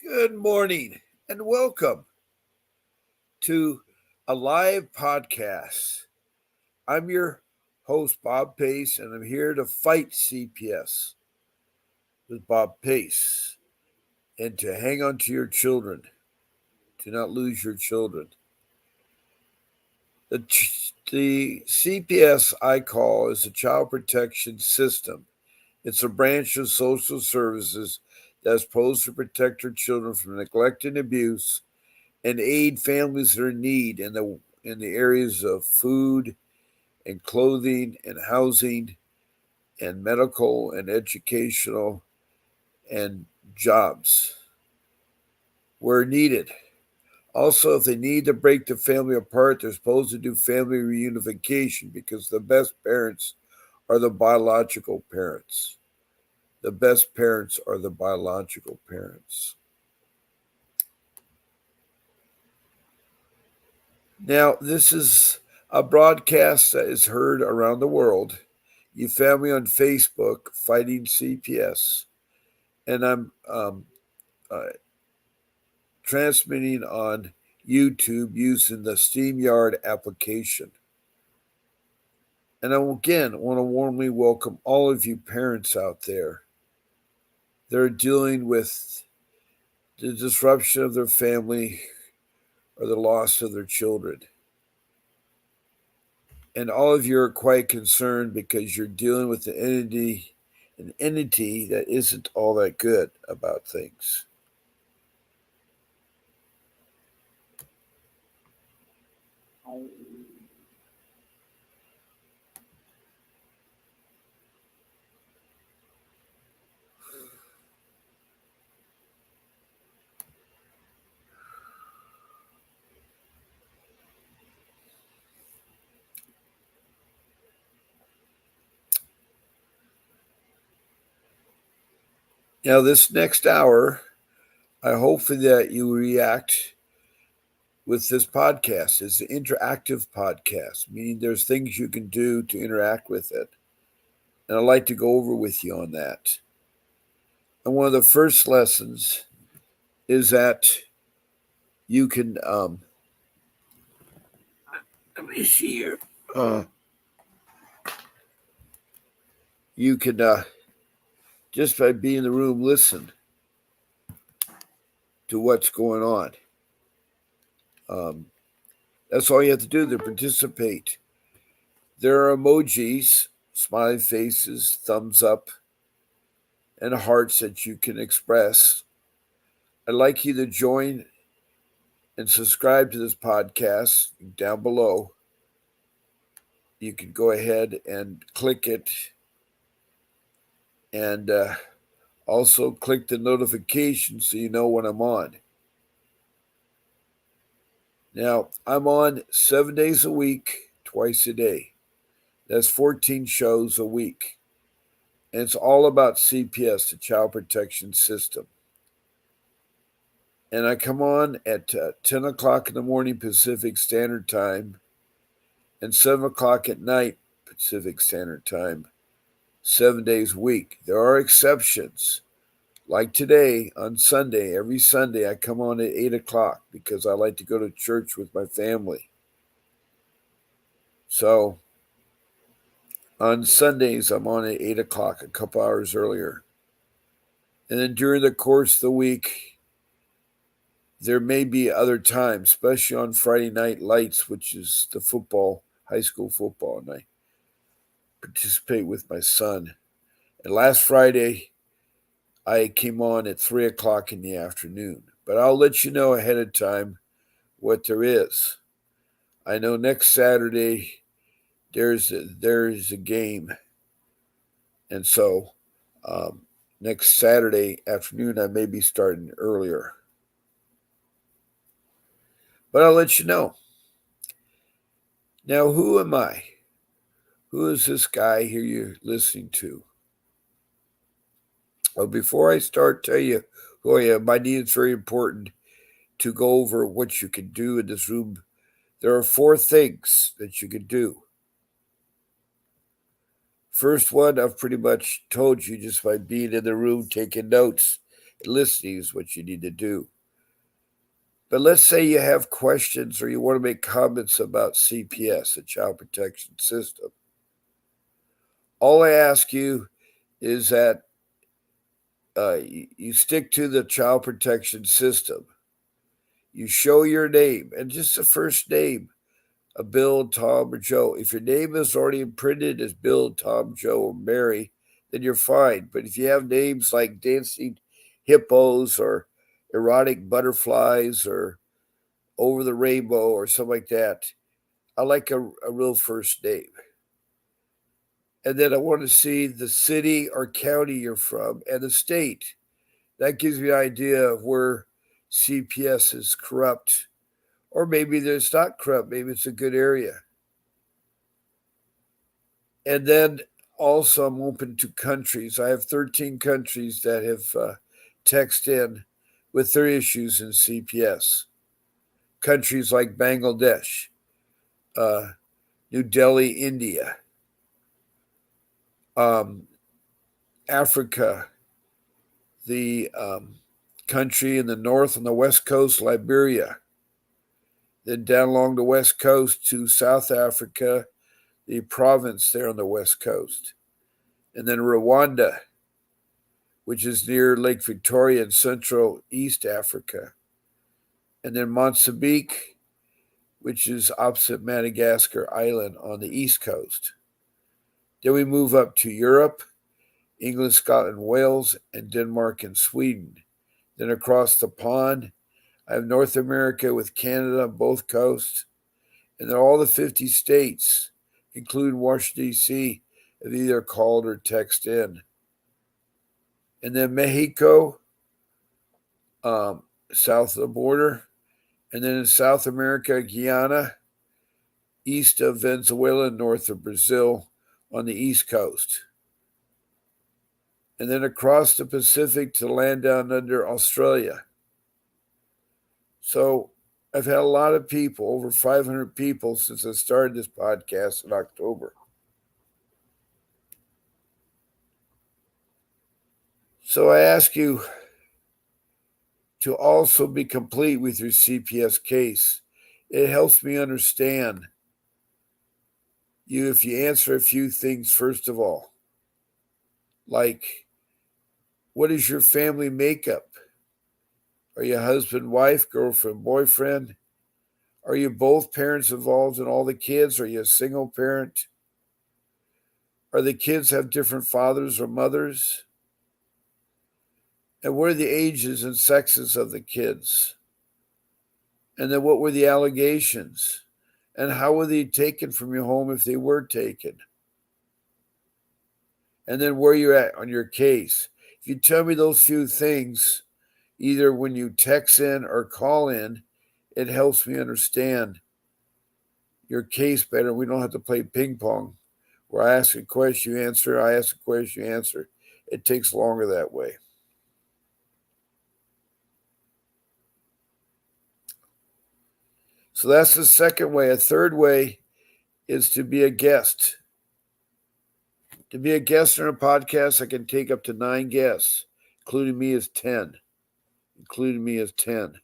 Good morning and welcome to a live podcast. I'm your host, Bob Pace, and I'm here to fight CPS with Bob Pace and to hang on to your children, to not lose your children. The CPS I call is the Child Protection System. It's a branch of social services that's supposed to protect our children from neglect and abuse and aid families that are in need in the areas of food and clothing and housing and medical and educational and jobs where needed. Also, if they need to break the family apart, they're supposed to do family reunification because the best parents are the biological parents. The best parents are the biological parents. Now, this is a broadcast that is heard around the world. You found me on Facebook, Fighting CPS, and I'm uh, transmitting on YouTube using the StreamYard application. And I again want to warmly welcome all of you parents out there that are dealing with the disruption of their family or the loss of their children. And all of you are quite concerned because you're dealing with an entity that isn't all that good about things. Now, this next hour, I hope that you react with this podcast. It's an interactive podcast, meaning there's things you can do to interact with it. And I'd like to go over with you on that. And one of the first lessons is that you can, let me see here. You can, just by being in the room, listen to what's going on. That's all you have to do to participate. There are emojis, smiley faces, thumbs up, and hearts that you can express. I'd like you to join and subscribe to this podcast down below. You can go ahead and click it and also click the notification so you know when I'm on. Now, I'm on 7 days a week, twice a day. That's 14 shows a week. And it's all about CPS, the Child Protection System. And I come on at 10 o'clock in the morning Pacific Standard Time and 7 o'clock at night Pacific Standard Time, 7 days a week. There are exceptions. Like today, on Sunday, every Sunday I come on at 8 o'clock because I like to go to church with my family. So on Sundays, I'm on at 8 o'clock, a couple hours earlier. And then during the course of the week, there may be other times, especially on Friday Night Lights, which is the high school football, and I participate with my son. And last Friday, I came on at 3 o'clock in the afternoon. But I'll let you know ahead of time what there is. I know next Saturday there's a game. And so next Saturday afternoon, I may be starting earlier. But I'll let you know. Now, who am I? Who is this guy here you're listening to? Well, before I start tell you who I am, I think it's very important to go over what you can do in this room. There are 4 things that you can do. First one, I've pretty much told you just by being in the room taking notes listening is what you need to do. But let's say you have questions or you want to make comments about CPS, the Child Protection System. All I ask you is that you stick to the Child Protection System. You show your name and just the first name of Bill, Tom, or Joe. If your name is already imprinted as Bill, Tom, Joe, or Mary, then you're fine. But if you have names like dancing hippos or erotic butterflies or over the rainbow or something like that, I like a real first name. And then I want to see the city or county you're from and the state. That gives me an idea of where CPS is corrupt. Or maybe it's not corrupt. Maybe it's a good area. And then also I'm open to countries. I have 13 countries that have texted in with their issues in CPS. Countries like Bangladesh, New Delhi, India, Africa, the country in the north and the west coast, Liberia, then down along the west coast to South Africa, the province there on the west coast, and then Rwanda, which is near Lake Victoria in Central East Africa, and then Mozambique, which is opposite Madagascar Island on the east coast. Then we move up to Europe, England, Scotland, Wales, and Denmark and Sweden. Then across the pond, I have North America with Canada on both coasts, and then all the 50 states, including Washington, D.C., have either called or texted in. And then Mexico, south of the border, and then in South America, Guyana, east of Venezuela, north of Brazil on the east coast. And then across the Pacific to land down under Australia. So I've had a lot of people, over 500 people, since I started this podcast in October. So I ask you to also be complete with your CPS case. It helps me understand you if you answer a few things first of all. Like, what is your family makeup? Are you husband, wife, girlfriend, boyfriend? Are you both parents involved in all the kids? Are you a single parent? Are the kids have different fathers or mothers? And what are the ages and sexes of the kids? And then what were the allegations? And how were they taken from your home if they were taken? And then where you're at on your case. If you tell me those few things, either when you text in or call in, it helps me understand your case better. We don't have to play ping pong where I ask a question, you answer, I ask a question, you answer. It takes longer that way. So that's the second way. A third way is to be a guest. To be a guest on a podcast, I can take up to 9 guests, including me as 10. Including me as 10.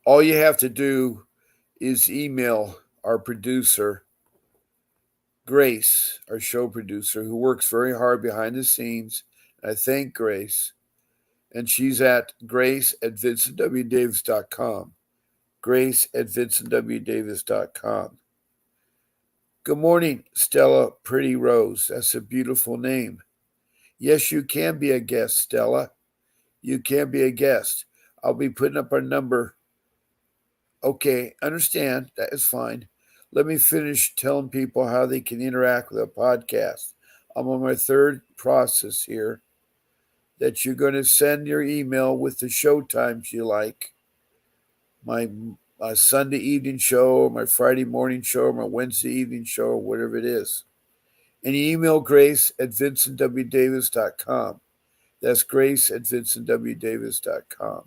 All you have to do is email our producer, Grace, our show producer, who works very hard behind the scenes. I thank Grace. And she's at grace@vincentwdavis.com. Grace@vincentwdavis.com. Good morning, Stella Pretty Rose. That's a beautiful name. Yes, you can be a guest, Stella. You can be a guest. I'll be putting up our number. Okay, understand. That is fine. Let me finish telling people how they can interact with a podcast. I'm on my third process here that you're going to send your email with the show times you like. My Sunday evening show, my Friday morning show, my Wednesday evening show, whatever it is. And you email Grace at vincentwdavis.com. That's Grace at vincentwdavis.com.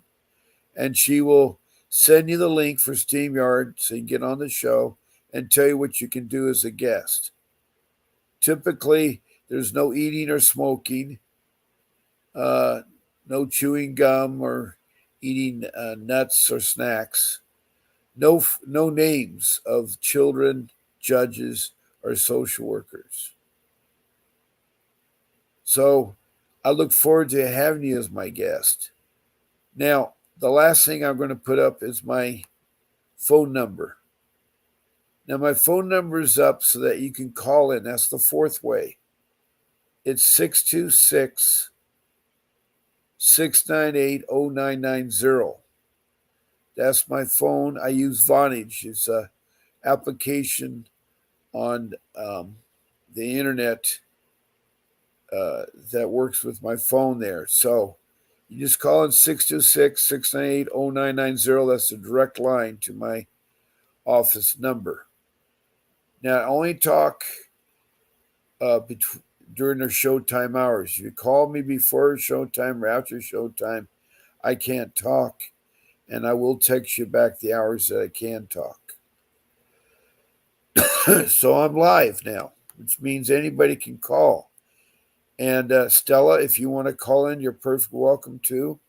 And she will send you the link for StreamYard so you can get on the show and tell you what you can do as a guest. Typically, there's no eating or smoking, no chewing gum or eating nuts or snacks, no names of children, judges, or social workers. So I look forward to having you as my guest. Now, the last thing I'm going to put up is my phone number. Now, my phone number is up so that you can call in. That's the fourth way. It's 626 698 0990. That's my phone. I use Vonage. It's an application on the internet that works with my phone there. So you just call in 626 698 0990. That's a direct line to my office number. Now, I only talk during their showtime hours. If you call me before showtime or after showtime, I can't talk, and I will text you back the hours that I can talk. So I'm live now, which means anybody can call. And Stella, if you want to call in, you're perfectly welcome to.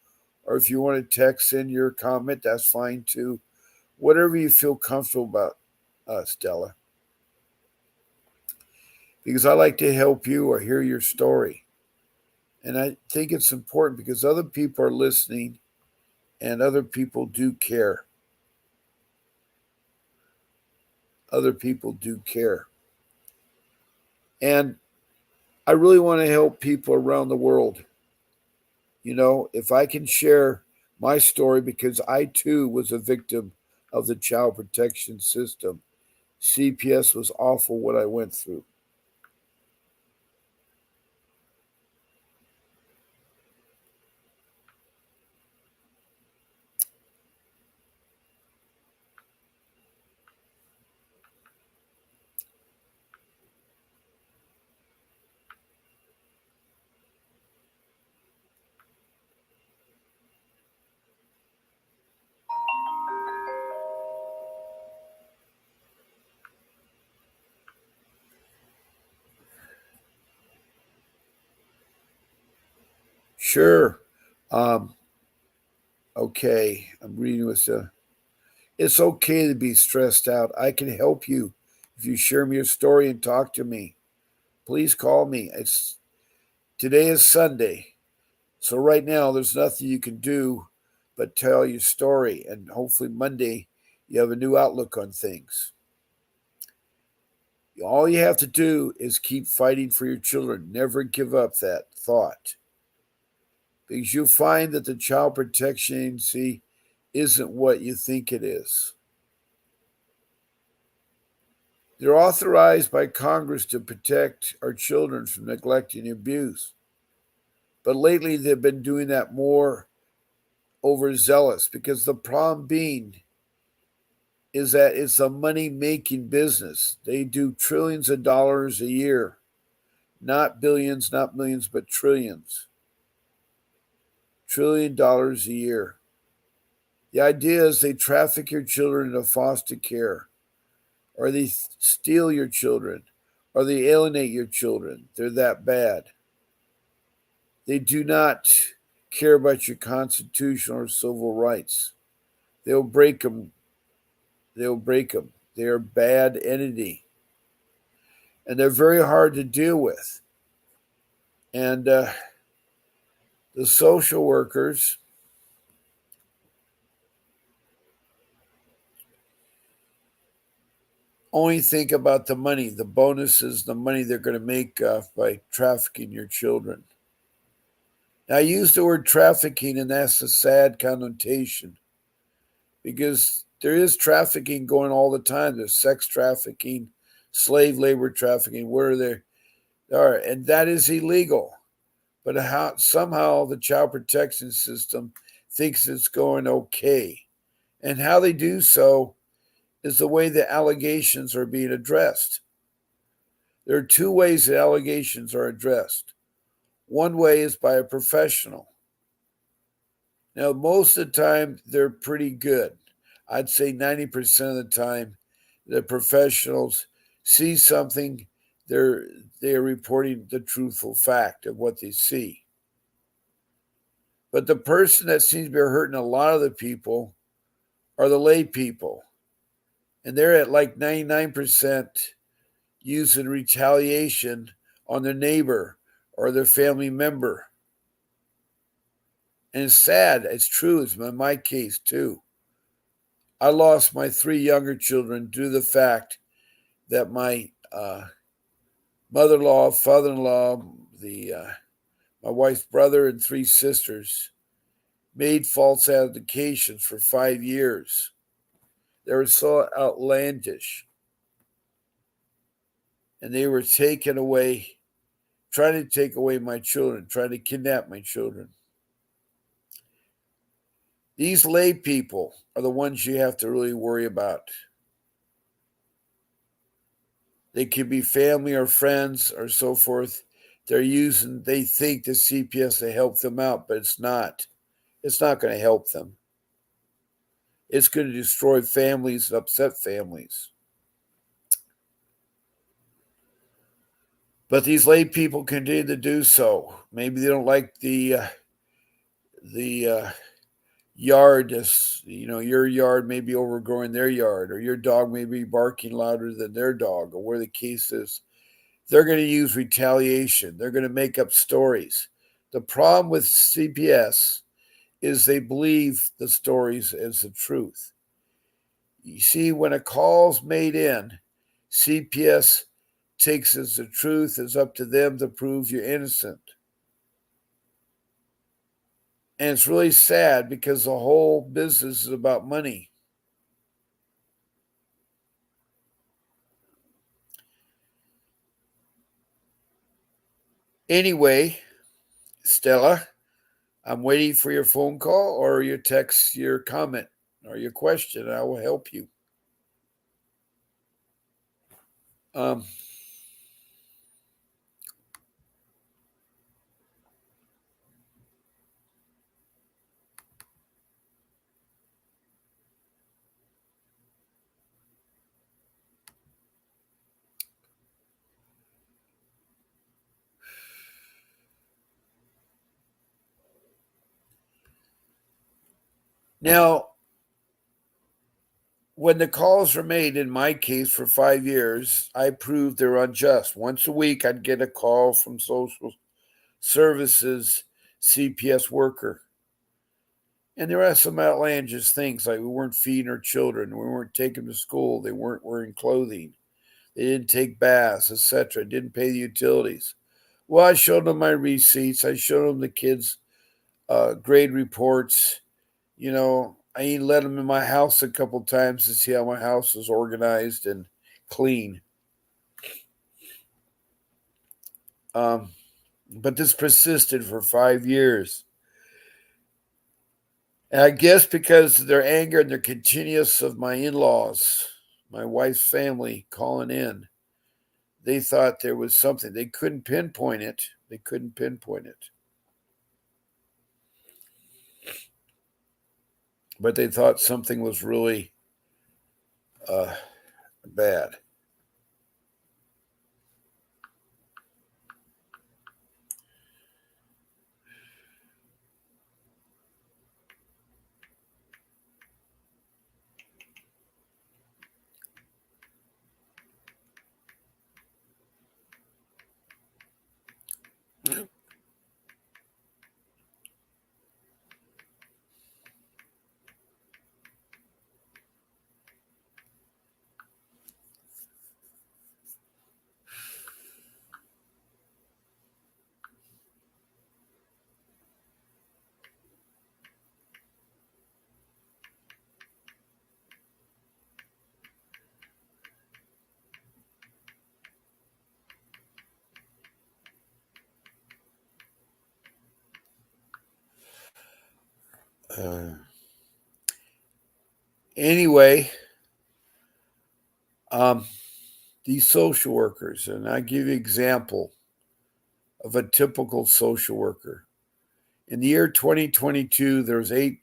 Or if you want to text in your comment, that's fine too. Whatever you feel comfortable about, Stella. Because I like to help you or hear your story. And I think it's important because other people are listening and other people do care. Other people do care. And I really want to help people around the world. You know, if I can share my story, because I too was a victim of the child protection system. CPS was awful what I went through. Sure. Um, okay. I'm reading with it's okay to be stressed out. I can help you if you share me your story and talk to me. Please call me. Today is Sunday. So right now there's nothing you can do but tell your story, and hopefully Monday you have a new outlook on things. All you have to do is keep fighting for your children. Never give up that thought. Because you'll find that the Child Protection Agency isn't what you think it is. They're authorized by Congress to protect our children from neglect and abuse. But lately they've been doing that more overzealous because the problem being is that it's a money-making business. They do trillions of dollars a year. Not billions, not millions, but trillions. $1 trillion a year. The idea is they traffic your children into foster care, or they steal your children, or they alienate your children. They're that bad. They do not care about your constitutional or civil rights. They'll break them. They'll break them. They're a bad entity. And they're very hard to deal with. And the social workers only think about the money, the bonuses, the money they're going to make by trafficking your children. Now, I use the word trafficking, and that's a sad connotation because there is trafficking going all the time. There's sex trafficking, slave labor trafficking, where they are, and that is illegal. But somehow the child protection system thinks it's going okay. And how they do so is the way the allegations are being addressed. There are two ways that allegations are addressed. One way is by a professional. Now, most of the time, they're pretty good. I'd say 90% of the time, the professionals see something, they're reporting the truthful fact of what they see. But the person that seems to be hurting a lot of the people are the lay people. And they're at like 99% using retaliation on their neighbor or their family member. And it's sad. It's true. It's my case too. I lost my three younger children due to the fact that my mother-in-law, father-in-law, my wife's brother, and three sisters made false allegations for 5 years. They were so outlandish. And they were taken away, trying to take away my children, trying to kidnap my children. These lay people are the ones you have to really worry about. They could be family or friends or so forth. They think the CPS to help them out, but it's not. It's not going to help them. It's going to destroy families and upset families. But these lay people continue to do so. Maybe they don't like the yard is, your yard may be overgrowing their yard, or your dog may be barking louder than their dog, or where the case is. They're going to use retaliation. They're going to make up stories. The problem with CPS is they believe the stories as the truth. You see, when a call's made in, CPS takes as the truth. It's up to them to prove you're innocent. And it's really sad because the whole business is about money. Anyway, Stella, I'm waiting for your phone call or your text, your comment, or your question. I will help you. Now, when the calls were made in my case for 5 years, I proved they're unjust. Once a week, I'd get a call from social services CPS worker. And there are some outlandish things like we weren't feeding our children, we weren't taking them to school, they weren't wearing clothing, they didn't take baths, etc., didn't pay the utilities. Well, I showed them my receipts, I showed them the kids' grade reports. I even let them in my house a couple times to see how my house is organized and clean. But this persisted for 5 years. And I guess because of their anger and their continuous of my in-laws, my wife's family calling in, they thought there was something. They couldn't pinpoint it. But they thought something was really bad. Anyway, these social workers, and I give you an example of a typical social worker. In the year 2022, there was 8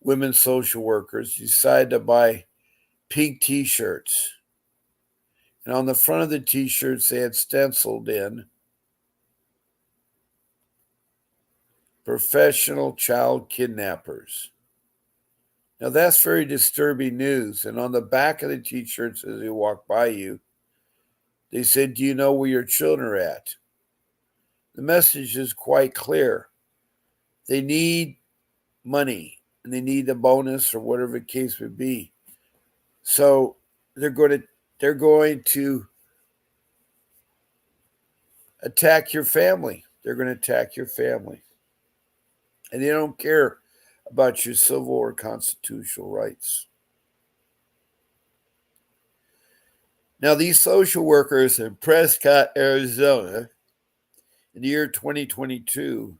women social workers decided to buy pink t-shirts. And on the front of the t-shirts, they had stenciled in professional child kidnappers. Now, that's very disturbing news. And on the back of the t-shirts, as they walk by you, they said, "Do you know where your children are at?" The message is quite clear. They need money, and they need a bonus or whatever the case would be. So they're going to attack your family. They're going to attack your family. And they don't care about your civil or constitutional rights. Now, these social workers in Prescott, Arizona, in the year 2022,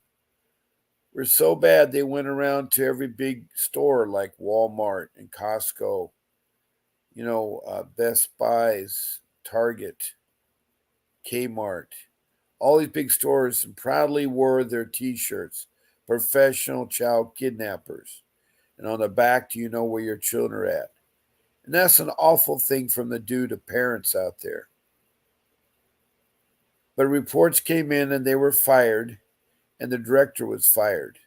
were so bad they went around to every big store like Walmart and Costco, Best Buys, Target, Kmart, all these big stores, and proudly wore their t-shirts, "Professional Child Kidnappers." And on the back, "Do you know where your children are at?" And that's an awful thing from the due to parents out there. But reports came in and they were fired, and the director was fired.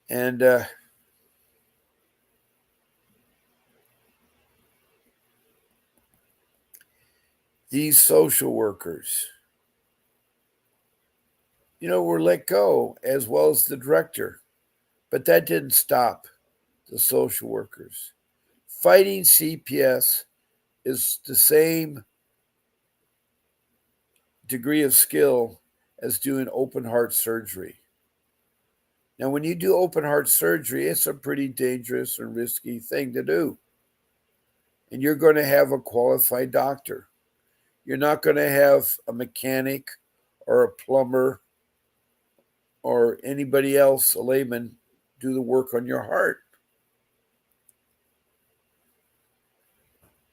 And these social workers, were let go, as well as the director. But that didn't stop the social workers. Fighting CPS is the same degree of skill as doing open heart surgery. Now, when you do open heart surgery, it's a pretty dangerous and risky thing to do. And you're going to have a qualified doctor. You're not going to have a mechanic or a plumber or anybody else, a layman, do the work on your heart.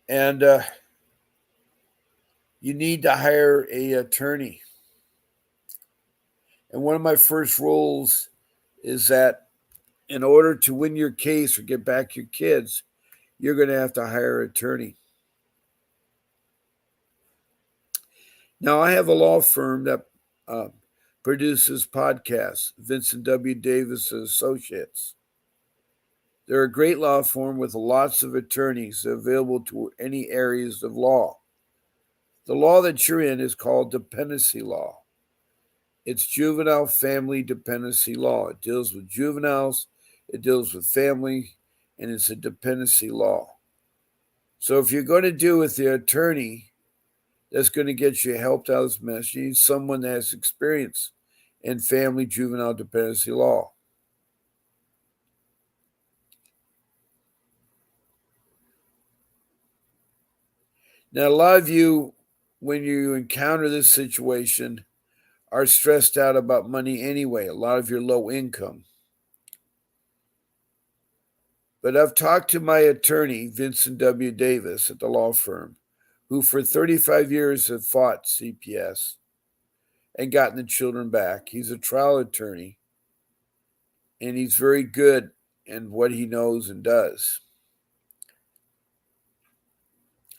And you need to hire an attorney. And one of my first rules is that in order to win your case or get back your kids, you're going to have to hire an attorney. Now, I have a law firm that produces podcasts, Vincent W. Davis and Associates. They're a great law firm with lots of attorneys available to any areas of law. The law that you're in is called dependency law. It's juvenile family dependency law. It deals with juveniles, it deals with family, and it's a dependency law. So if you're going to deal with the attorney that's going to get you helped out of this mess, you need someone that has experience in family juvenile dependency law. Now, a lot of you, when you encounter this situation, are stressed out about money anyway. A lot of you are low income. But I've talked to my attorney, Vincent W. Davis, at the law firm, who for 35 years have fought CPS and gotten the children back. He's a trial attorney, and he's very good in what he knows and does.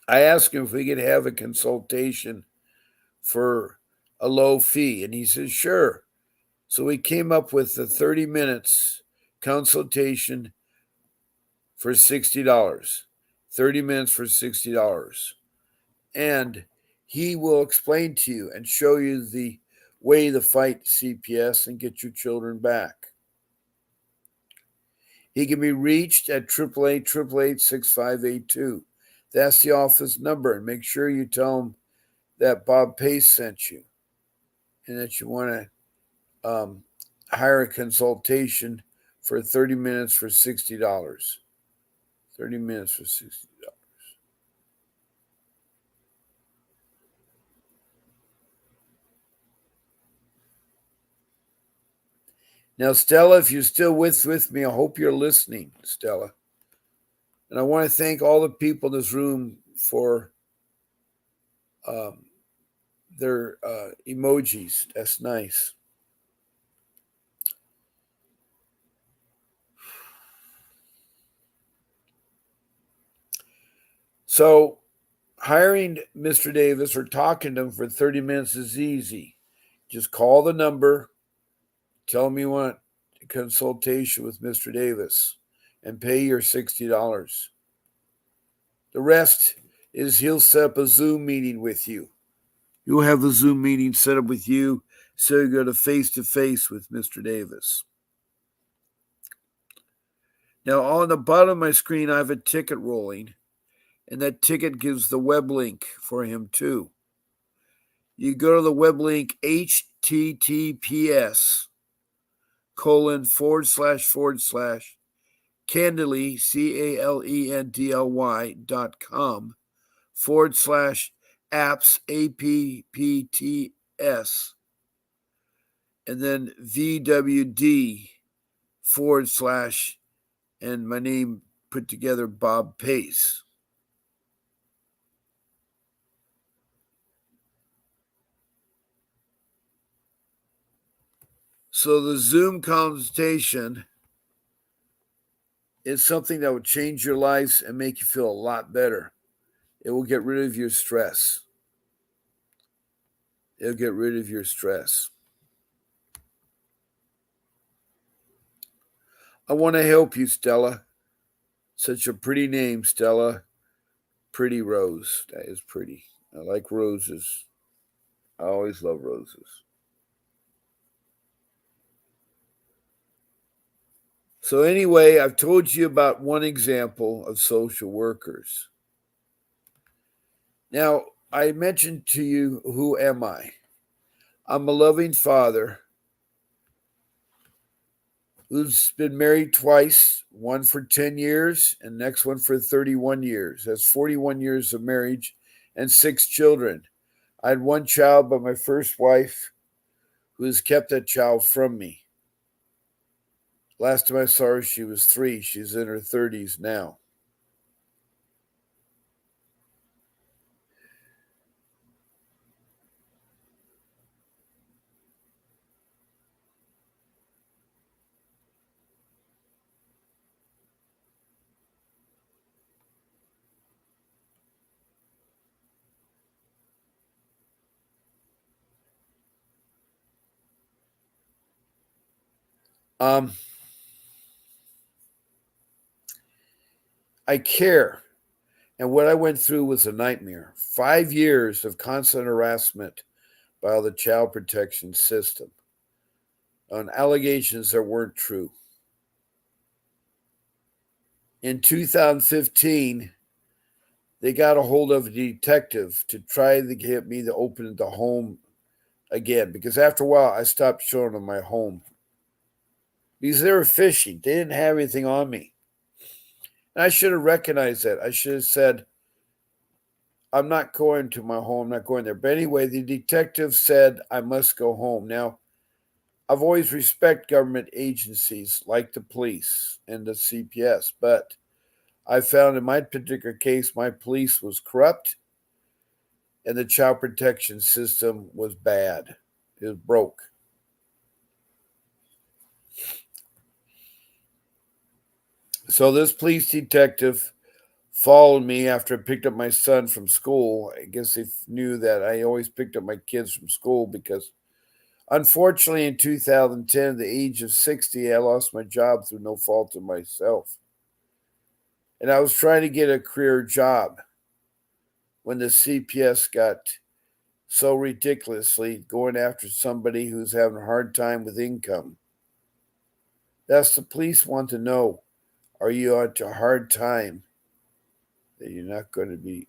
I asked him if we could have a consultation for a low fee, and he says, sure. So we came up with a 30 minutes consultation for $60. 30 minutes for $60. And he will explain to you and show you the way to fight CPS and get your children back. He can be reached at 888-888-6582. That's the office number. And make sure you tell him that Bob Pace sent you and that you want to hire a consultation for 30 minutes for $60. 30 minutes for $60. Now, Stella, if you're still with me, I hope you're listening, Stella. And I want to thank all the people in this room for their emojis. That's nice. So, hiring Mr. Davis or talking to him for 30 minutes is easy. Just call the number, tell him you want a consultation with Mr. Davis, and pay your $60. The rest is he'll set up a Zoom meeting with you. You'll have a Zoom meeting set up with you, so you go to face with Mr. Davis. Now, on the bottom of my screen, I have a ticket rolling, and that ticket gives the web link for him too. You go to the web link https:// candidly, CALENDLY.com/apps, APPTS, and then VWD / and my name put together, Bob Pace. So the Zoom consultation is something that will change your lives and make you feel a lot better. It will get rid of your stress. It'll get rid of your stress. I want to help you, Stella. Such a pretty name, Stella. Pretty Rose. That is pretty. I like roses. I always love roses. So anyway, I've told you about one example of social workers. Now, I mentioned to you, who am I? I'm a loving father who's been married twice, one for 10 years and next one for 31 years. That's 41 years of marriage and 6 children. I had one child by my first wife who has kept that child from me. Last time I saw her, she was 3. She's in her 30s now. I care. And what I went through was a nightmare. 5 years of constant harassment by the child protection system on allegations that weren't true. In 2015, they got a hold of a detective to try to get me to open the home again, because after a while I stopped showing them my home because they were fishing. They didn't have anything on me. And I should have recognized that. I should have said, I'm not going to my home, I'm not going there. But anyway, the detective said I must go home. Now, I've always respected government agencies like the police and the CPS, but I found in my particular case, my police was corrupt and the child protection system was bad. It was broke. So this police detective followed me after I picked up my son from school. I guess they knew that I always picked up my kids from school because, unfortunately, in 2010, at the age of 60, I lost my job through no fault of myself. And I was trying to get a career job when the CPS got so ridiculously going after somebody who's having a hard time with income. That's the police want to know. Are you on a hard time that you're not going to be?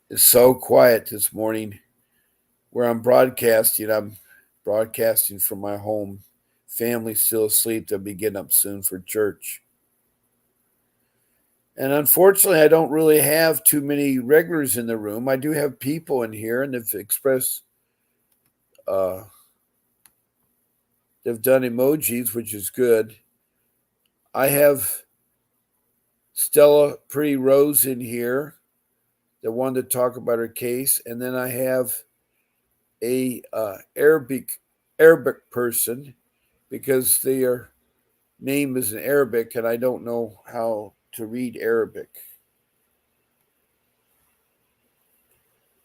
It's so quiet this morning where I'm broadcasting. I'm broadcasting from my home, family's still asleep. They'll be getting up soon for church. And unfortunately, I don't really have too many regulars in the room. I do have people in here, and they've expressed, they've done emojis, which is good. I have Stella Pretty Rose in here that wanted to talk about her case, and then I have a Arabic person because their name is in Arabic, and I don't know how to read Arabic.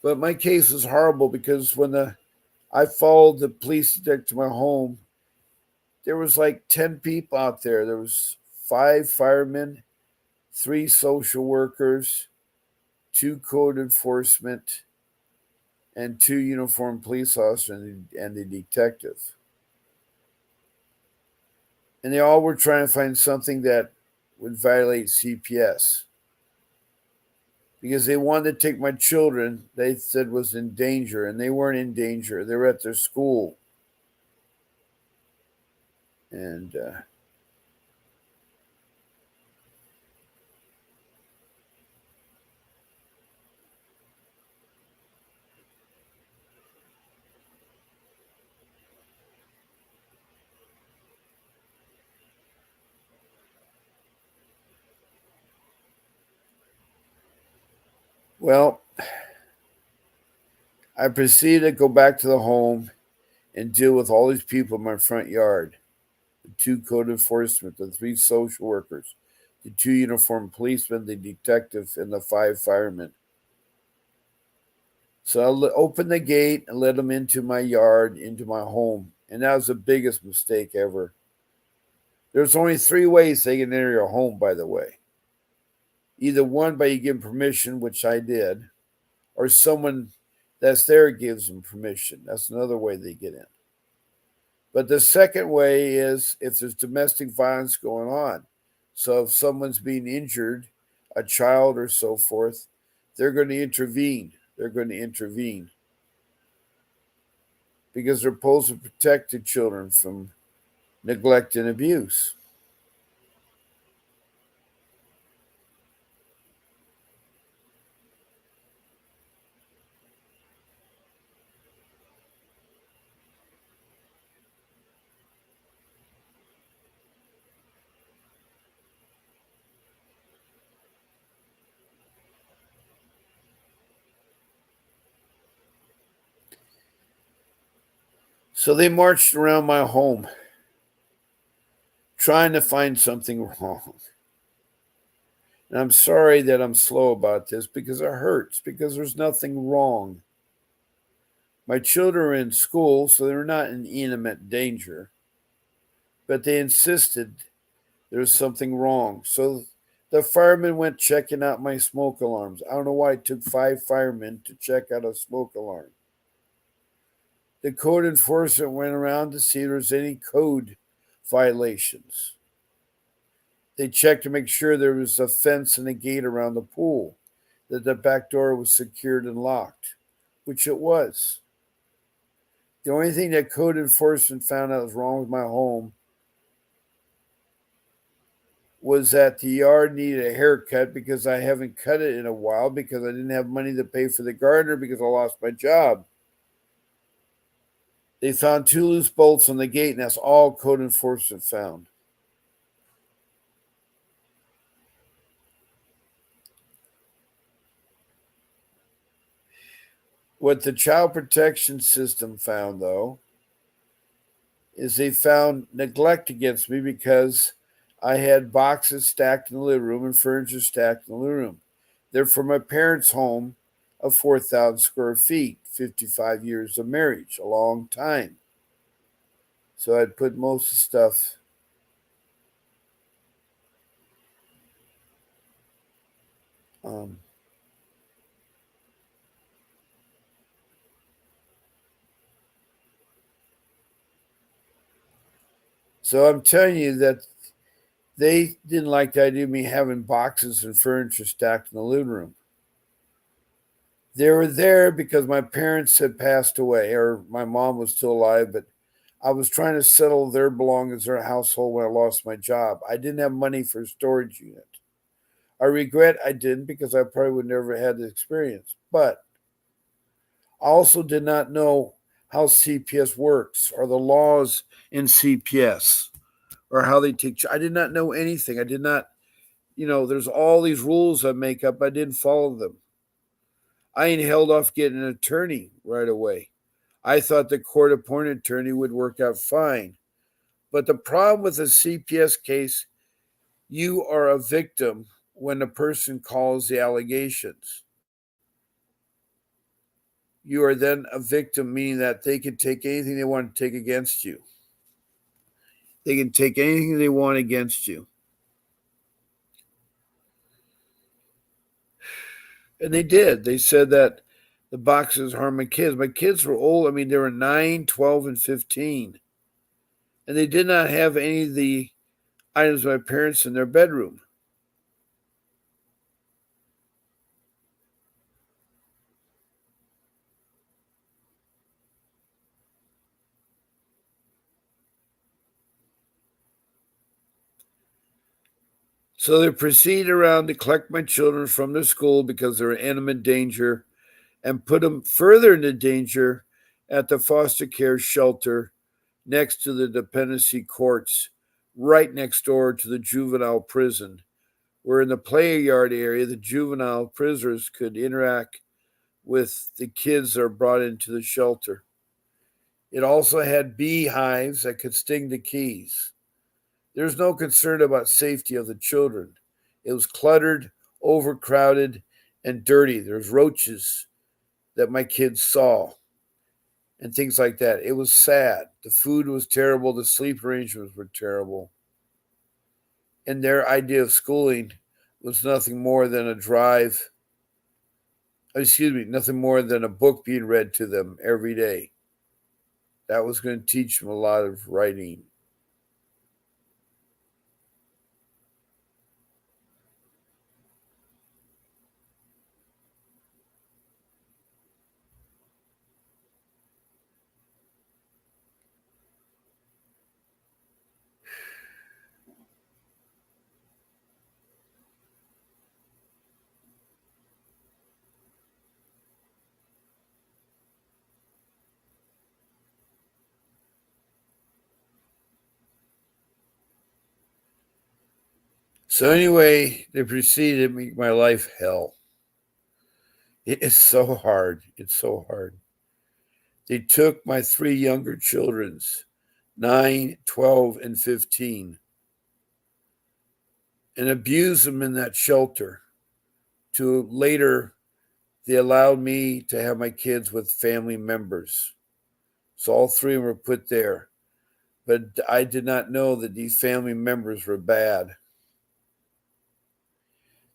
But my case is horrible because when I followed the police detective to my home, there was like 10 people out there. There was 5 firemen, 3 social workers, 2 code enforcement, and 2 uniformed police officers and the detective. And they all were trying to find something that would violate CPS. Because they wanted to take my children, they said was in danger, and they weren't in danger. They were at their school. And well, I proceeded to go back to the home and deal with all these people in my front yard. The 2 code enforcement, the 3 social workers, the 2 uniformed policemen, the detective, and the 5 firemen. So I opened the gate and let them into my yard, into my home. And that was the biggest mistake ever. There's only 3 ways they can enter your home, by the way. Either one, by you giving permission, which I did, or someone that's there gives them permission. That's another way they get in. But the second way is if there's domestic violence going on. So if someone's being injured, a child or so forth, they're going to intervene. Because they're supposed to protect the children from neglect and abuse. So they marched around my home trying to find something wrong. And I'm sorry that I'm slow about this because it hurts, because there's nothing wrong. My children are in school, so they're not in imminent danger. But they insisted there was something wrong. So the firemen went checking out my smoke alarms. I don't know why it took 5 firemen to check out a smoke alarm. The code enforcement went around to see if there was any code violations. They checked to make sure there was a fence and a gate around the pool, that the back door was secured and locked, which it was. The only thing that code enforcement found out was wrong with my home was that the yard needed a haircut because I haven't cut it in a while because I didn't have money to pay for the gardener because I lost my job. They found 2 loose bolts on the gate, and that's all code enforcement found. What the child protection system found, though, is they found neglect against me because I had boxes stacked in the living room and furniture stacked in the living room. They're from my parents' home of 4,000 square feet, 55 years of marriage, a long time. So I'd put most of the stuff so I'm telling you that they didn't like the idea of me having boxes and furniture stacked in the living room. They were there because my parents had passed away, or my mom was still alive, but I was trying to settle their belongings, their household when I lost my job. I didn't have money for a storage unit. I regret I didn't because I probably would never have had the experience. But I also did not know how CPS works or the laws in CPS or how they take. I did not know anything. I did not, there's all these rules I make up. I didn't follow them. I ain't held off getting an attorney right away. I thought the court appointed attorney would work out fine. But the problem with a CPS case, you are a victim when the person calls the allegations. You are then a victim, meaning that they can take anything they want to take against you. They can take anything they want against you. And they did. They said that the boxes harm my kids. My kids were old. I mean, they were 9, 12, and 15. And they did not have any of the items of my parents in their bedroom. So they proceeded around to collect my children from the school because they were in imminent danger and put them further into danger at the foster care shelter next to the dependency courts, right next door to the juvenile prison, where in the play yard area, the juvenile prisoners could interact with the kids that are brought into the shelter. It also had beehives that could sting the keys. There's no concern about safety of the children. It was cluttered, overcrowded, and dirty. There's roaches that my kids saw and things like that. It was sad. The food was terrible. The sleep arrangements were terrible. And their idea of schooling was nothing more than nothing more than a book being read to them every day. That was going to teach them a lot of writing. So anyway, they proceeded to make my life hell. It is so hard. It's so hard. They took my three younger children's, 9, 12, and 15, and abused them in that shelter. To later, they allowed me to have my kids with family members. So all three were put there. But I did not know that these family members were bad.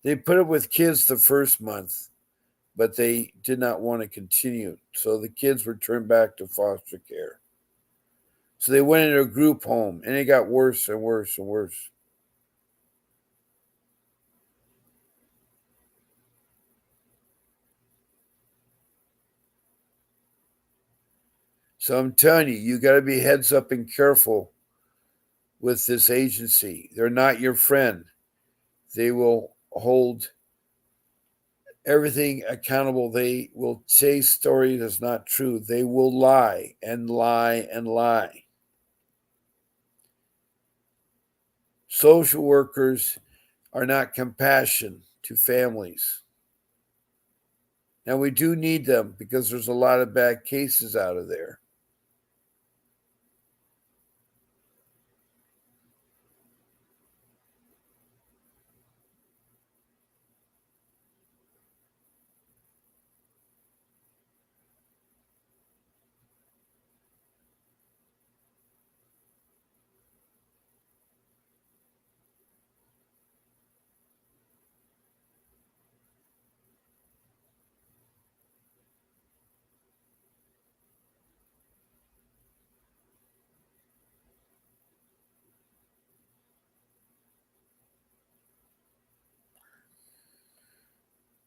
They put up with kids the first month, but they did not want to continue. So the kids were turned back to foster care. So they went into a group home, and it got worse and worse and worse. So I'm telling you, you got to be heads up and careful with this agency. They're not your friend. They will hold everything accountable. They will say story that's not true. They will lie and lie and lie. Social workers are not compassion to families. Now, we do need them because there's a lot of bad cases out of there.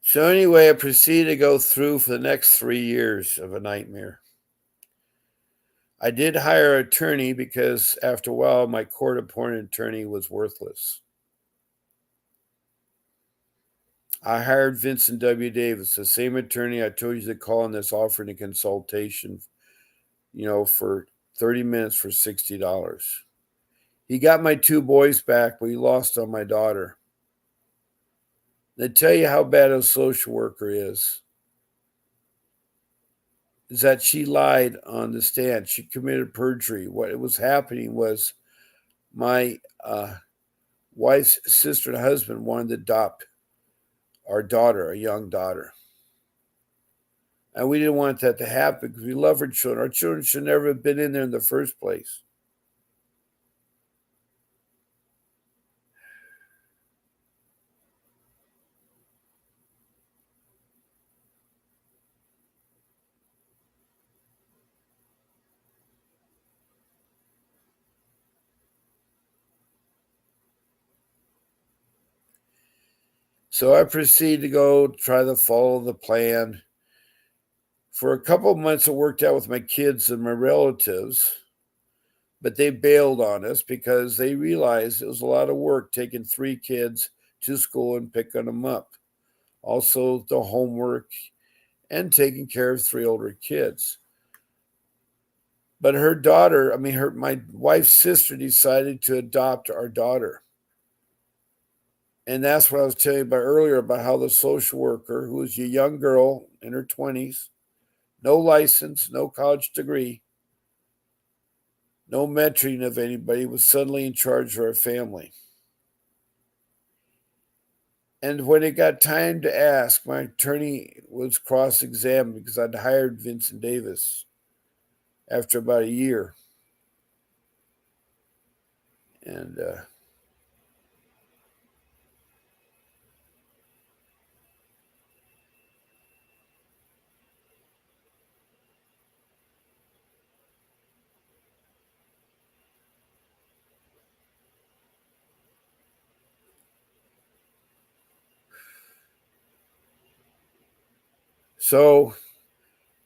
So, anyway, I proceeded to go through for the next 3 years of a nightmare. I did hire an attorney because after a while, my court-appointed attorney was worthless. I hired Vincent W. Davis, the same attorney I told you to call on that's offering a consultation, for 30 minutes for $60. He got my 2 boys back, but he lost on my daughter. They tell you how bad a social worker is that she lied on the stand. She committed perjury. What was happening was my wife's sister and husband wanted to adopt our daughter, a young daughter. And we didn't want that to happen because we love our children. Our children should never have been in there in the first place. So I proceeded to go try to follow the plan. For a couple of months, it worked out with my kids and my relatives, but they bailed on us because they realized it was a lot of work taking 3 kids to school and picking them up. Also, the homework and taking care of 3 older kids. But her daughter, my wife's sister decided to adopt our daughter. And that's what I was telling you about earlier about how the social worker, who was a young girl in her 20s, no license, no college degree, no mentoring of anybody, was suddenly in charge of our family. And when it got time to ask, my attorney was cross-examined because I'd hired Vincent Davis after about a year. And so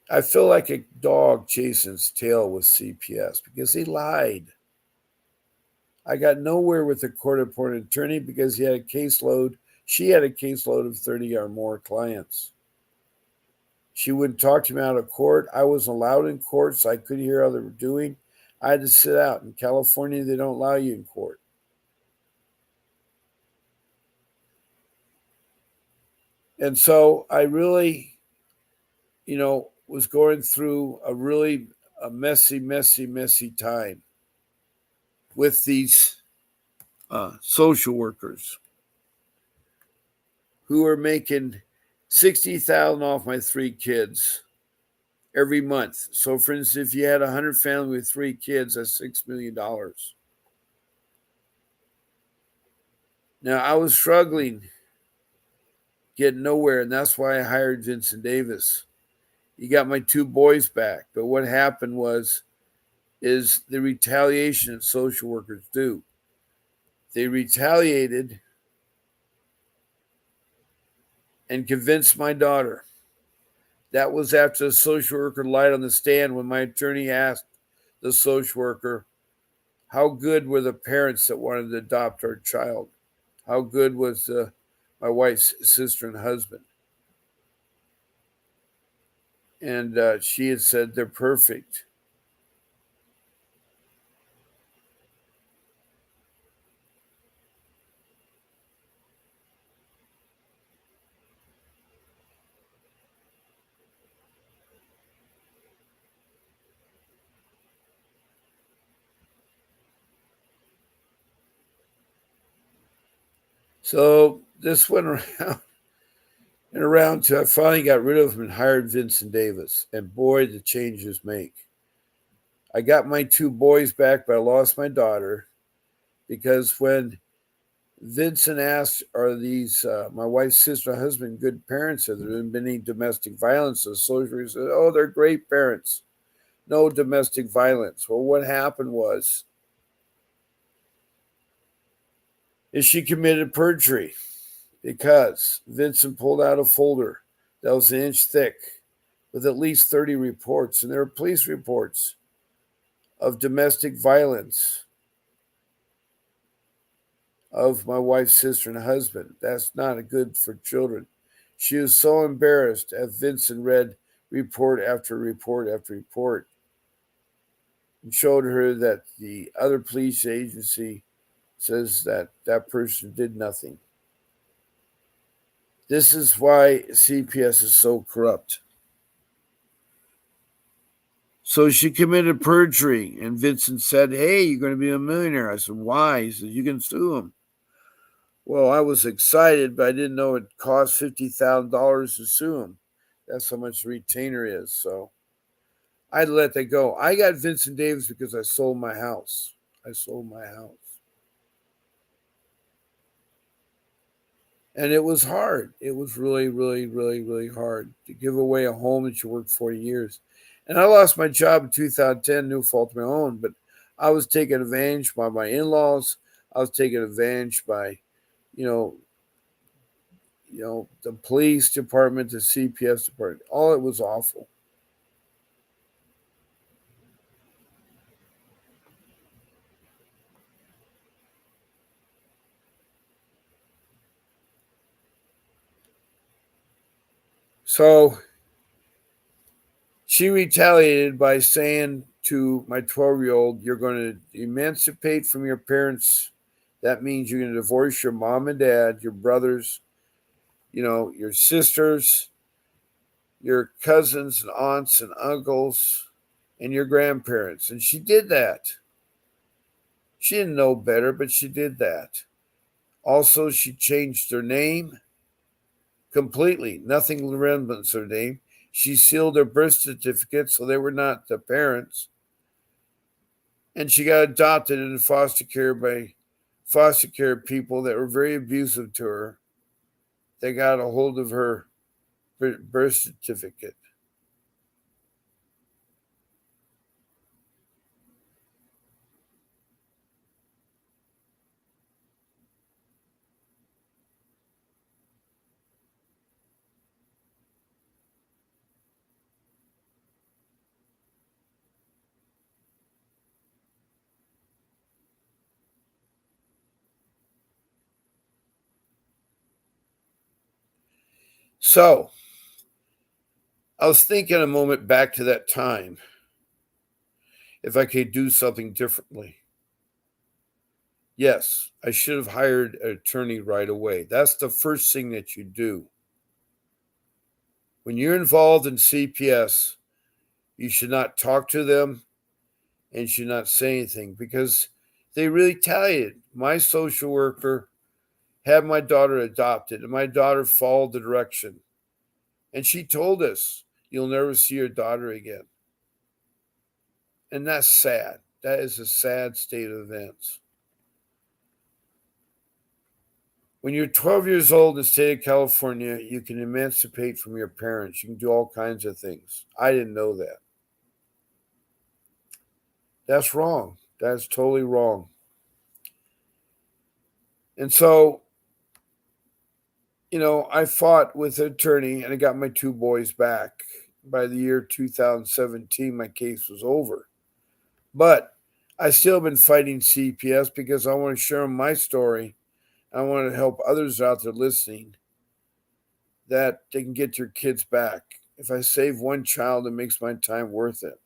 I feel like a dog chasing its tail with CPS because he lied. I got nowhere with the court-appointed attorney because she had a caseload of 30 or more clients. She wouldn't talk to me out of court. I wasn't allowed in court, so I couldn't hear how they were doing. I had to sit out. In California, they don't allow you in court. And so I really, was going through a messy time with these social workers who are making $60,000 off my 3 kids every month. So, for instance, if you had 100 families with 3 kids, that's $6 million. Now, I was struggling, getting nowhere, and that's why I hired Vincent Davis. He got my 2 boys back, but what happened is the retaliation that social workers do. They retaliated and convinced my daughter. That was after the social worker lied on the stand when my attorney asked the social worker, how good were the parents that wanted to adopt our child? How good was my wife's sister and husband? And she had said they're perfect. So this went around and around till I finally got rid of him and hired Vincent Davis. And boy, the changes make. I got my 2 boys back, but I lost my daughter because when Vincent asked, are these my wife's sister and husband good parents? Have there been any domestic violence? The social worker said, oh, they're great parents. No domestic violence. Well, what happened is she committed perjury because Vincent pulled out a folder that was an inch thick with at least 30 reports, and there were police reports of domestic violence of my wife's sister and husband. That's not good for children. She was so embarrassed as Vincent read report after report after report and showed her that the other police agency says that that person did nothing. This is why CPS is so corrupt. So she committed perjury, and Vincent said, "Hey, you're going to be a millionaire." I said, "Why?" He said, "You can sue him." Well, I was excited, but I didn't know it cost $50,000 to sue him. That's how much the retainer is. So I let that go. I got Vincent Davis because I sold my house. I sold my house. And it was hard. It was really, really, really, really hard to give away a home that you worked 40 years. And I lost my job in 2010, no fault of my own, but I was taken advantage by my in-laws. I was taken advantage by, you know, the police department, the CPS department. All it was awful. So she retaliated by saying to my 12-year-old, "You're going to emancipate from your parents. That means you're going to divorce your mom and dad, your brothers, your sisters, your cousins and aunts and uncles, and your grandparents." And she did that. She didn't know better, but she did that. Also, she changed her name completely. Nothing resembles her name. She sealed their birth certificate so they were not the parents. And she got adopted into foster care by foster care people that were very abusive to her. They got a hold of her birth certificate. So I was thinking a moment back to that time, if I could do something differently. Yes, I should have hired an attorney right away. That's the first thing that you do. When you're involved in CPS, you should not talk to them and should not say anything because they really retaliated. My social worker had my daughter adopted, and my daughter followed the direction. And she told us, "You'll never see your daughter again." And that's sad. That is a sad state of events. When you're 12 years old in the state of California, you can emancipate from your parents. You can do all kinds of things. I didn't know that. That's wrong. That's totally wrong. And so, I fought with an attorney and I got my two boys back. By the year 2017, my case was over. But I still been fighting CPS because I want to share my story. I want to help others out there listening that they can get their kids back. If I save one child, it makes my time worth it.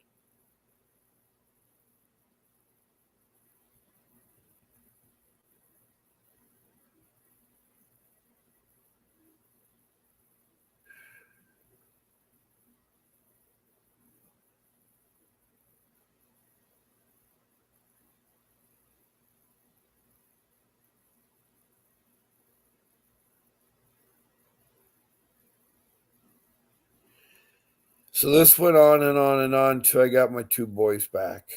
So this went on and on and on until I got my two boys back.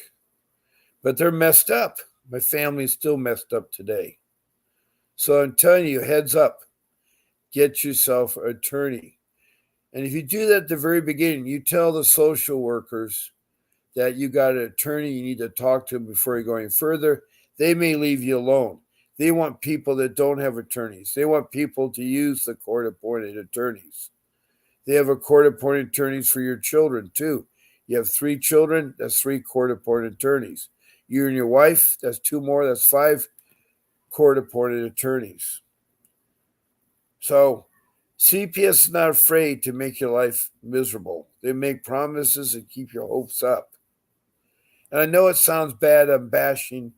But they're messed up. My family's still messed up today. So I'm telling you, heads up, get yourself an attorney. And if you do that at the very beginning, you tell the social workers that you got an attorney, you need to talk to them before you go any further. They may leave you alone. They want people that don't have attorneys. They want people to use the court appointed attorneys. They have a court appointed attorneys for your children too. You have 3 children, that's 3 court-appointed attorneys. You and your wife, that's 2 more, that's 5 court-appointed attorneys. So CPS is not afraid to make your life miserable. They make promises and keep your hopes up. And I know it sounds bad, I'm bashing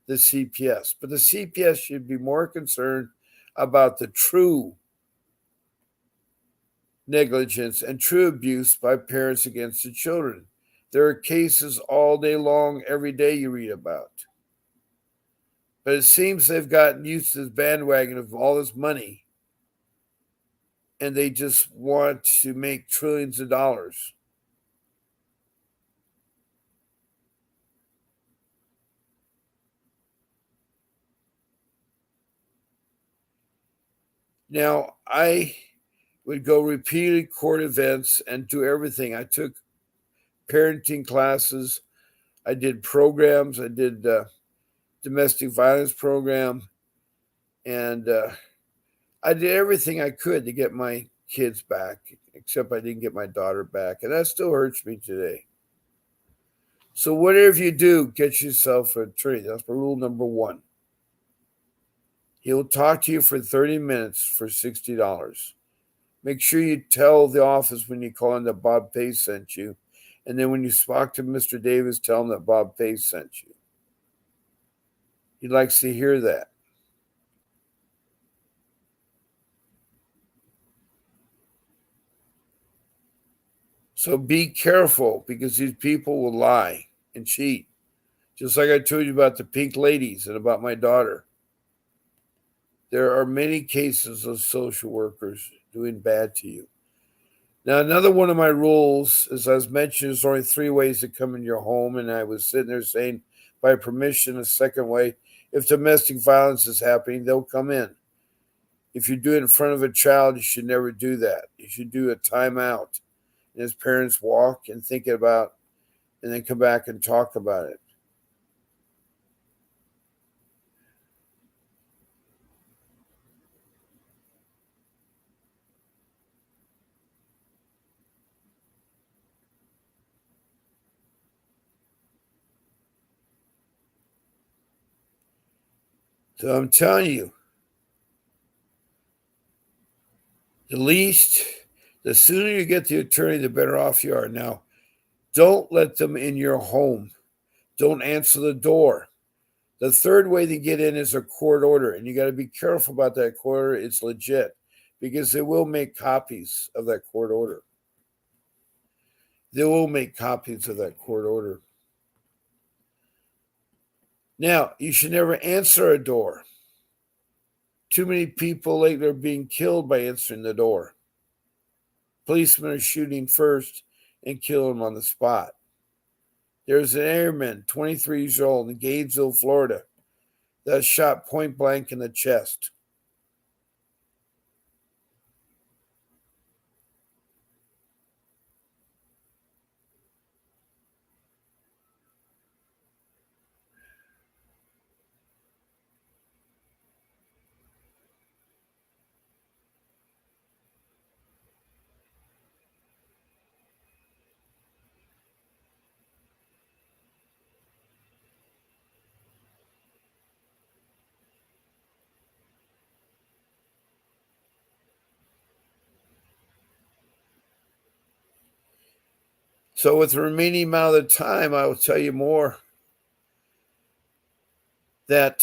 the CPS, but the CPS should be more concerned about the true negligence and true abuse by parents against the children. There are cases all day long, every day you read about. But it seems they've gotten used to this bandwagon of all this money, and they just want to make trillions of dollars. Now, I would go repeatedly court events and do everything. I took parenting classes. I did programs. I did domestic violence program. And I did everything I could to get my kids back, except I didn't get my daughter back. And that still hurts me today. So whatever you do, get yourself an attorney. That's rule number 1. He'll talk to you for 30 minutes for $60. Make sure you tell the office when you call in that Bob Pace sent you. And then when you talk to Mr. Davis, tell him that Bob Pace sent you. He likes to hear that. So be careful, because these people will lie and cheat. Just like I told you about the pink ladies and about my daughter. There are many cases of social workers doing bad to you. Now, another one of my rules, as I was mentioned, there's only 3 ways to come in your home. And I was sitting there saying, by permission, a second way, if domestic violence is happening, they'll come in. If you do it in front of a child, you should never do that. You should do a timeout. And his parents walk and think about, and then come back and talk about it. So I'm telling you, the sooner you get the attorney, the better off you are. Now, don't let them in your home. Don't answer the door. The third way to get in is a court order, and you got to be careful about that court order. It's legit, because they will make copies of that court order. They will make copies of that court order. Now, you should never answer a door. Too many people lately are being killed by answering the door. Policemen are shooting first and kill them on the spot. There's an airman, 23 years old, in Gainesville, Florida, that was shot point blank in the chest. So with the remaining amount of the time, I will tell you more that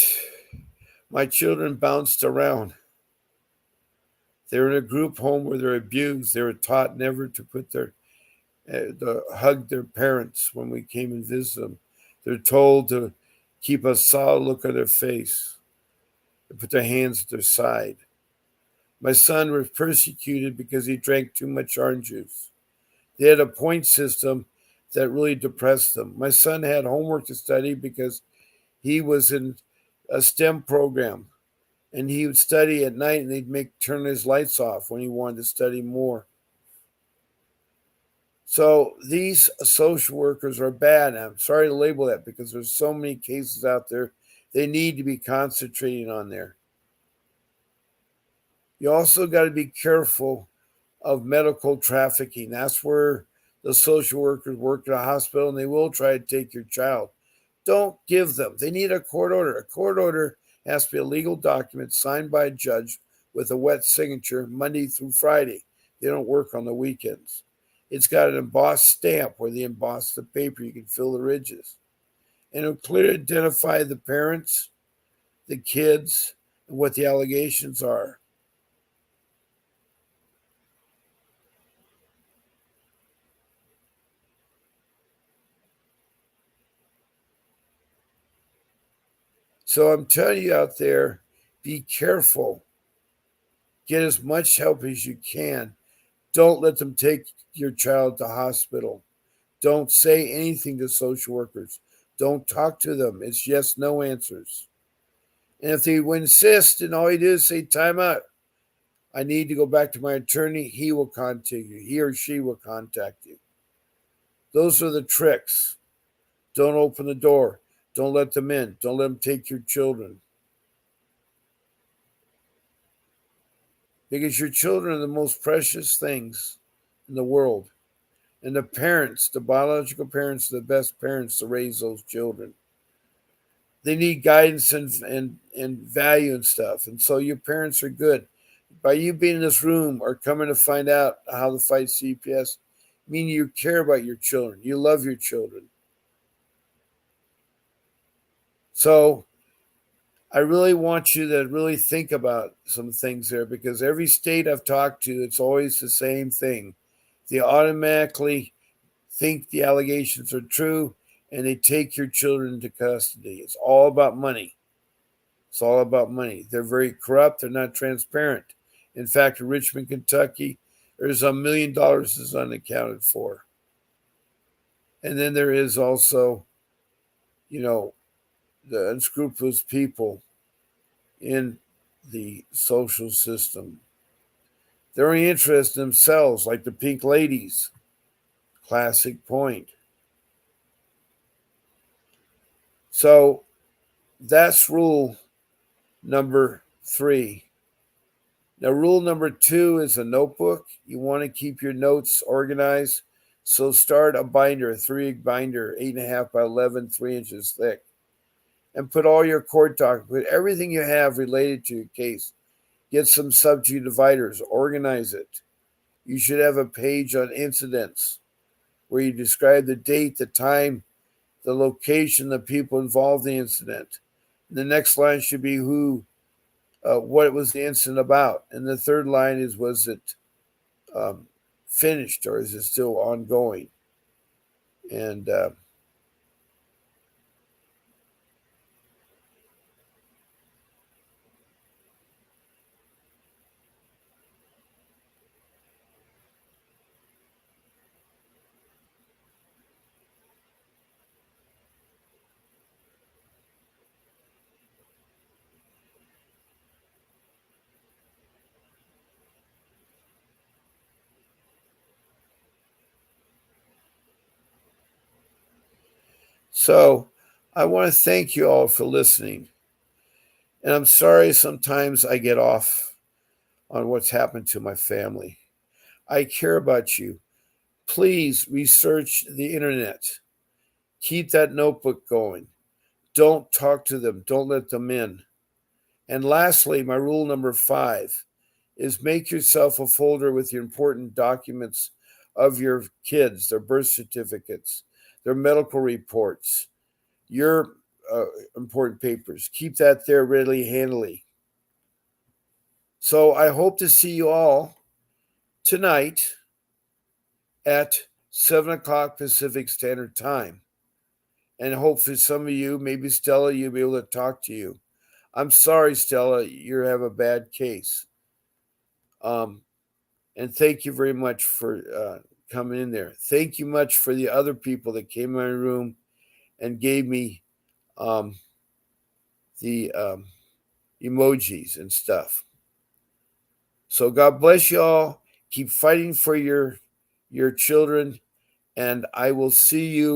my children bounced around. They're in a group home where they're abused. They were taught never to put to hug their parents when we came and visit them. They're told to keep a solid look on their face and put their hands at their side. My son was persecuted because he drank too much orange juice. They had a point system that really depressed them. My son had homework to study because he was in a STEM program, and he would study at night, and they'd turn his lights off when he wanted to study more. So these social workers are bad. And I'm sorry to label that, because there's so many cases out there. They need to be concentrating on there. You also got to be careful of medical trafficking. That's where the social workers work at a hospital and they will try to take your child. Don't give them. They need a court order. A court order has to be a legal document signed by a judge with a wet signature Monday through Friday. They don't work on the weekends. It's got an embossed stamp where they emboss the paper. You can fill the ridges. And it'll clearly identify the parents, the kids, and what the allegations are. So I'm telling you out there, be careful. Get as much help as you can. Don't let them take your child to the hospital. Don't say anything to social workers. Don't talk to them. It's yes, no answers. And if they insist and all you do is say, time out, I need to go back to my attorney, he will contact you. He or she will contact you. Those are the tricks. Don't open the door. Don't let them in. Don't let them take your children. Because your children are the most precious things in the world. And the parents, the biological parents, are the best parents to raise those children. They need guidance and value and stuff. And so your parents are good. By you being in this room or coming to find out how to fight CPS, meaning you care about your children. You love your children. So I really want you to really think about some things there, because every state I've talked to, it's always the same thing. They automatically think the allegations are true and they take your children into custody. It's all about money. It's all about money. They're very corrupt. They're not transparent. In fact, in Richmond, Kentucky, there's $1 million is unaccounted for. And then there is also, the unscrupulous people in the social system. They're only interested in themselves, like the pink ladies. Classic point. So that's rule number 3. Now, rule number 2 is a notebook. You want to keep your notes organized. So start a binder, a 3-inch binder, 8.5 by 11, 3 inches thick. And put all your court documents, put everything you have related to your case. Get some subject dividers, organize it. You should have a page on incidents where you describe the date, the time, the location, the people involved in the incident. And the next line should be what was the incident about. And the third line is, was it finished or is it still ongoing? And so I want to thank you all for listening. And I'm sorry sometimes I get off on what's happened to my family. I care about you. Please research the internet. Keep that notebook going. Don't talk to them. Don't let them in. And lastly, my rule number 5 is make yourself a folder with your important documents of your kids, their birth certificates, their medical reports, your important papers. Keep that there readily, handily. So I hope to see you all tonight at 7 o'clock Pacific Standard Time. And hopefully some of you, maybe Stella, you'll be able to talk to you. I'm sorry, Stella, you have a bad case. And thank you very much for coming in there. Thank you much for the other people that came in my room and gave me the emojis and stuff. So God bless you all. Keep fighting for your children, and I will see you